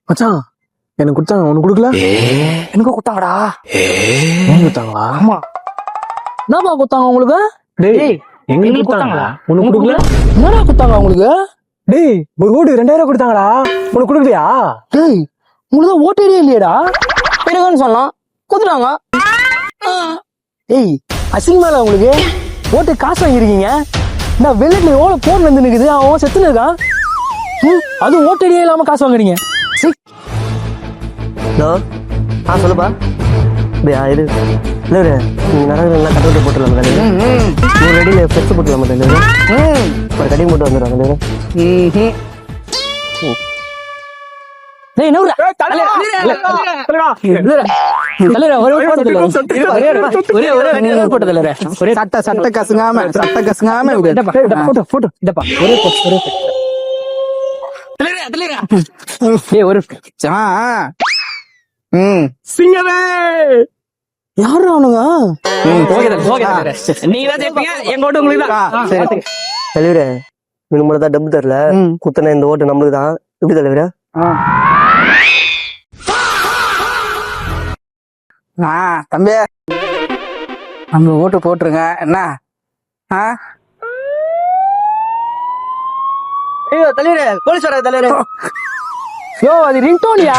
மச்சான் எனக்கு கொடுத்தாங்க, உனக்கு கொடுக்கல? எனக்கு கொடுத்தாங்கடா. நீங்க கொடுத்தாங்களா? ஆமா. என்னப்பா கொடுத்தாங்க உங்களுக்கு? டேய் எங்களுக்கு கொடுத்தாங்களா? உனக்கு கொடுக்கல? என்னடா கொடுத்தாங்க உங்களுக்கு? டேய் ஒரு ஓட்டு 2000 கொடுத்தாங்கடா, உனக்கு கொடுக்கலையா? டேய் உங்களுக்கு தான் ஓட்டேடியே இல்லையடா. பிறகுன்னு சொன்னோம் குடுத்துட்டாங்க. ஏய் அசிங்கமால உங்களுக்கு ஓட்டு காசு வாங்கிருக்கீங்க. நான் வெளியில எவ்வளவு போன் வந்து நிக்குது, அவன் செத்துன்னு இருக்கான். அது ஓட்டடியே இல்லாம காசு வாங்குறீங்க. சொல்லுப்பா. இது இல்லை நல்லா கட்டோட்டு போட்டுடலாம். ஒரு ரெடியில் ஃப்ரெஷ் போட்டுடலாம். ஒரு கட்டிங் போட்டு வந்துடுவாங்க. சட்டை கசுங்காம யாரு அவனுங்க? தலைவரே இவனு மட்டும் தான் டப்பு தரல. குத்தனை இந்த ஓட்டு நம்மளுக்கு தான். எப்படி தலைவரே? தம்பி நம்ம ஓட்டு போட்டுருங்க. என்ன ஐயோ தலைவரே, போலீஸ் வர தலைவரே. யோ அது ரிங்டோனியா?